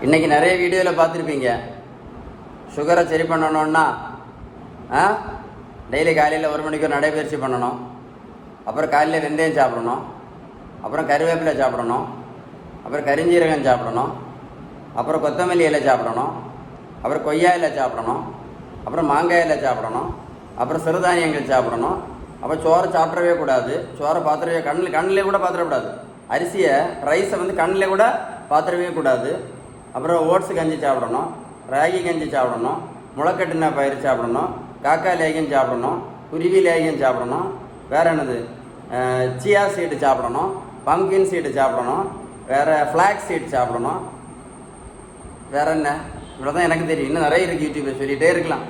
இன்றைக்கி நிறைய வீடியோவில் பார்த்துருப்பீங்க. சுகரை சரி பண்ணணுன்னா டெய்லி காலையில் 1 மணிக்கு நடைபயிற்சி பண்ணணும். அப்புறம் காலையில் வெந்தயம் சாப்பிடணும். அப்புறம் கருவேப்பிலை சாப்பிடணும். அப்புறம் கரிஞ்சீரகம் சாப்பிடணும். அப்புறம் கொத்தமல்லி இலை சாப்பிடணும். அப்புறம் கொய்யா இலை சாப்பிடணும். அப்புறம் மாங்காய் இலை சாப்பிடணும். அப்புறம் சிறுதானியங்கள் சாப்பிடணும். அப்புறம் சோறை சாப்பிடவே கூடாது. சோறை பாத்திரவே கண்ணிலே கூட பாத்திரக்கூடாது. அரிசியை ரைஸை கண்ணில் கூட பாத்திரவே கூடாது. அப்புறம் ஓட்ஸு கஞ்சி சாப்பிடணும். ராகி கஞ்சி சாப்பிடணும். முளைக்கட்டின பயிர் சாப்பிடணும். காக்கா லேகியம் சாப்பிடணும். குருவி லேகியம் சாப்பிடணும். வேறு என்னது, சியா சீடு சாப்பிடணும். பம்கின் சீடு சாப்பிடணும். வேறு ஃப்ளாக்ஸ் சீடு சாப்பிடணும். வேறு என்ன, இவ்வளோ தான் எனக்கு தெரியும். இன்னும் நிறைய இருக்குது. யூடியூப்பில் சொல்லிகிட்டே இருக்கலாம்,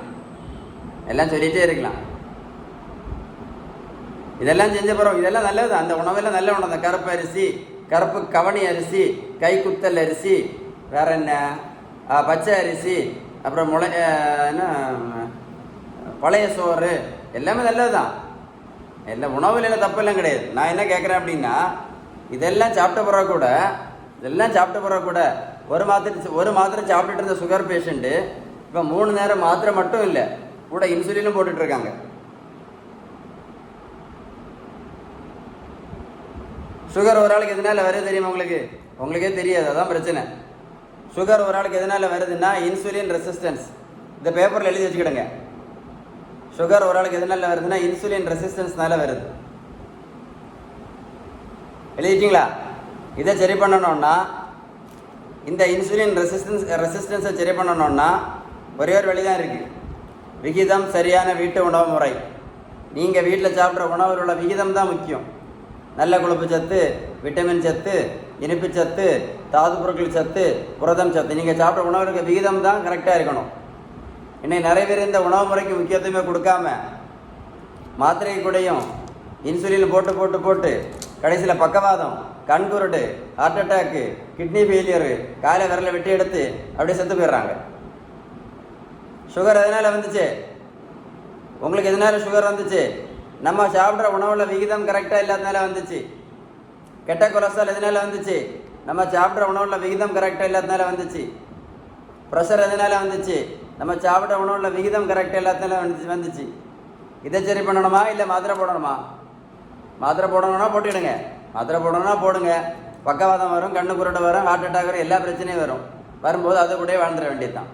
எல்லாம் சொல்லிகிட்டே இருக்கலாம். இதெல்லாம் செஞ்ச பிறகு இதெல்லாம் நல்லது. அந்த உணவெல்லாம் நல்ல உணவு தான். கருப்பு அரிசி, கருப்பு கவனி அரிசி, கைக்குத்தல் அரிசி, வேறு என்ன, பச்சை அரிசி, அப்புறம் என்ன பழைய சோறு, எல்லாமே நல்லது தான். எல்லா உணவில் எல்லாம் தப்பெல்லாம் கிடையாது. நான் என்ன கேட்குறேன் அப்படின்னா, இதெல்லாம் சாப்பிட்ட பிறகு கூட ஒரு மாத்திரை சாப்பிட்டுட்டு இருந்த சுகர் பேஷண்ட்டு இப்போ 3 நேரம் மாத்திரை மட்டும் இல்லை, கூட இன்சுலினும் போட்டுட்ருக்காங்க. சுகர் ஒரு ஆளுக்கு எதனால் வருது தெரியுமா உங்களுக்கே தெரியாது. அதான் பிரச்சனை. சுகர் ஒரு ஆளுக்கு எதனால் வருதுன்னா இன்சுலின் ரெசிஸ்டன்ஸ். இந்த பேப்பரில் எழுதி வச்சுக்கிடுங்க. சுகர் ஒரு ஆளுக்கு எதனால் வருதுன்னா இன்சுலின் ரெசிஸ்டன்ஸ்னால வருது. எழுதிட்டீங்களா? இதை சரி பண்ணணும்னா, இந்த இன்சுலின் ரெசிஸ்டன்ஸை சரி பண்ணணும்னா ஒரே ஒரு வழி தான் இருக்குது. விகிதம் சரியான வீட்டு உணவு முறை. நீங்கள் வீட்டில் சாப்பிட்ற உணவில் உள்ள விகிதம் தான் முக்கியம். நல்ல கொழுப்பு சத்து, விட்டமின் சத்து, இனிப்பு சத்து, தாது பொருட்கள் சத்து, புரதம் சத்து, நீங்கள் சாப்பிட்ற உணவுக்கு விகிதம் தான் கரெக்டாக இருக்கணும். இன்னைக்கு நிறைய பேர் இந்த உணவு முறைக்கு முக்கியத்துவமே கொடுக்காம மாத்திரை கூடையும் இன்சுலின் போட்டு கடைசியில் பக்கவாதம், கண்குருடு, ஹார்ட் அட்டாக்கு, கிட்னி ஃபெயிலியரு, காலை விரலை வெட்டி எடுத்து அப்படியே செத்து போயிடுறாங்க. சுகர் எதனால் வந்துச்சு? உங்களுக்கு எதனால் சுகர் வந்துச்சு? நம்ம சாப்பிட்ற உணவில் விகிதம் கரெக்டாக இல்லாதனால வந்துச்சு. கெட்ட கொலஸ்ட்ரால் எதனால் வந்துச்சு? நம்ம சாப்பிட்ற உணவில் விகிதம் கரெக்டாக இல்லாதனால வந்துச்சு. ப்ரெஷர் எதனால் வந்துச்சு? நம்ம சாப்பிட்ற உணவில் விகிதம் கரெக்டாக இல்லாதனால வந்துச்சு. இதை சரி பண்ணணுமா இல்லை மாத்திரை போடணுமா? மாத்திரை போடணும்னா போட்டுக்கிடுங்க. மாத்திரை போடணும்னா போடுங்க. பக்கவாதம் வரும், கண்ணு குருடு வரும், ஹார்ட் அட்டாக் வரும், எல்லா பிரச்சனையும் வரும். வரும்போது அது கூட வாழ்ந்துட வேண்டியது தான்.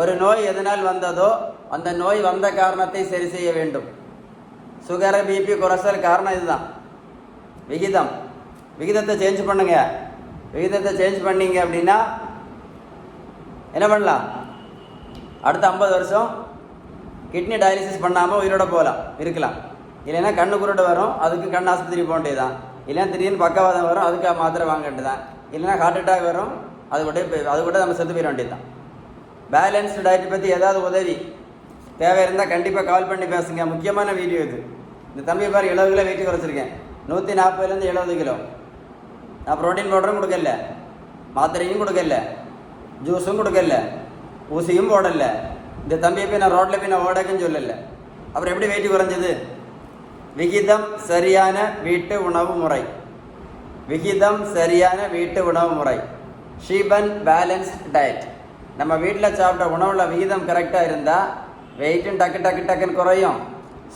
ஒரு நோய் எதனால் வந்ததோ அந்த நோய் வந்த காரணத்தை சரி செய்ய வேண்டும். சுகர், பிபி, கொலஸ்ட்ரால் காரணம் இதுதான். விகிதத்தை சேஞ்ச் பண்ணுங்க. விகிதத்தை சேஞ்ச் பண்ணீங்க அப்படின்னா என்ன பண்ணலாம்? அடுத்த 50 வருஷம் கிட்னி டயாலிசிஸ் பண்ணாமல் உயிரோட இருக்கலாம். இல்லைன்னா கண்ணு குருடு வரும், அதுக்கு கண் ஆஸ்பத்திரி போக வேண்டியதுதான். இல்லைன்னா திடீர்னு பக்கவாதம் வரும், அதுக்கு மாத்திரை வாங்க வேண்டியதான். இல்லைன்னா ஹார்ட் அட்டாக் வரும், அது கூட நம்ம செத்து போயிட வேண்டியது தான். பேலன்ஸ்டு டயட் பற்றி ஏதாவது உதவி தேவை இருந்தால் கண்டிப்பாக கால் பண்ணி பேசுங்க. முக்கியமான வீடியோ இது. இந்த தம்பி பாரு 70 கிலோ வெயிட் குறைச்சிருக்கேன். 140லேருந்து 70 கிலோ. நான் ப்ரோட்டீன் பவுடரும் கொடுக்கல, மாத்திரையும் கொடுக்கல, ஜூஸும் கொடுக்கல, ஊசியும் போடல. இந்த தம்பியை போய் நான் ரோட்டில் போய் நான் ஓடக்குன்னு சொல்லலை. அப்புறம் எப்படி வெயிட் குறைஞ்சது? விகிதம் சரியான வீட்டு உணவு முறை. விகிதம் சரியான வீட்டு உணவு முறை. Sheeban balanced diet. நம்ம வீட்டில் சாப்பிட்ற உணவில் விகிதம் கரெக்டாக இருந்தால் வெயிட்டும் டக்குன்னு குறையும்.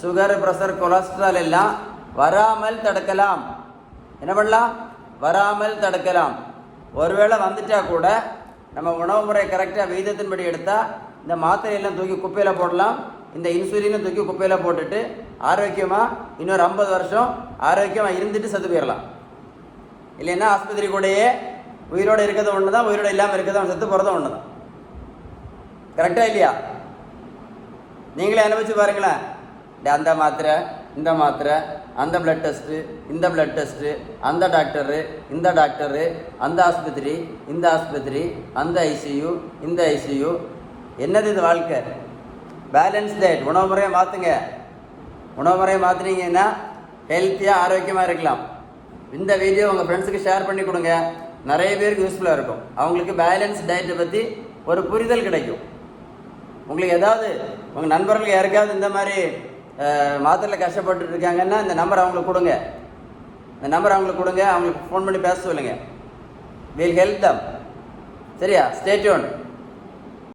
சுகர், ப்ரெஷர், கொலஸ்ட்ரால் எல்லாம் வராமல் தடுக்கலாம். என்ன பண்ணலாம்? வராமல் தடுக்கலாம். ஒருவேளை வந்துட்டா கூட நம்ம உணவு முறை கரெக்டாக விகிதத்தின்படி எடுத்தால் இந்த மாத்திரையெல்லாம் தூக்கி குப்பையில் போடலாம். இந்த இன்சுலினும் தூக்கி குப்பையில் போட்டுட்டு ஆரோக்கியமாக இன்னொரு 50 வருஷம் ஆரோக்கியமாக இருந்துட்டு செத்து போயிடலாம். இல்லைன்னா ஆஸ்பத்திரி கூடயே உயிரோடு இருக்கிறது ஒன்று தான், உயிரோடு இல்லாமல் இருக்கிறது செத்து போகிறதும் ஒன்று தான். கரெக்டாக இல்லையா? நீங்களே அனுபவிச்சு பாருங்களேன். அந்த மாத்திரை, இந்த மாத்திரை, அந்த பிளட் டெஸ்ட்டு, இந்த பிளட் டெஸ்ட்டு, அந்த டாக்டரு, இந்த டாக்டரு, அந்த ஆஸ்பத்திரி, இந்த ஆஸ்பத்திரி, அந்த ஐசியூ, இந்த ஐசியூ. என்னது இது வாழ்க்கை? Balance diet. உணவு முறையை மாற்றுங்க. உணவு முறையை மாற்றினீங்கன்னா ஹெல்த்தியாக ஆரோக்கியமாக இருக்கலாம். இந்த வீடியோ உங்கள் ஃப்ரெண்ட்ஸுக்கு ஷேர் பண்ணி கொடுங்க. நிறைய பேருக்கு யூஸ்ஃபுல்லாக இருக்கும். அவங்களுக்கு பேலன்ஸ் டயட்டை பற்றி ஒரு புரிதல் கிடைக்கும். உங்களுக்கு ஏதாவது உங்கள் நண்பர்களுக்கு யாருக்காவது இந்த மாதிரி மாத்திரையில் கஷ்டப்பட்டு இருக்காங்கன்னா இந்த நம்பர் அவங்களுக்கு கொடுங்க. அவங்களுக்கு ஃபோன் பண்ணி பேச சொல்லுங்கள். Will help them. சரியா? Stay tune.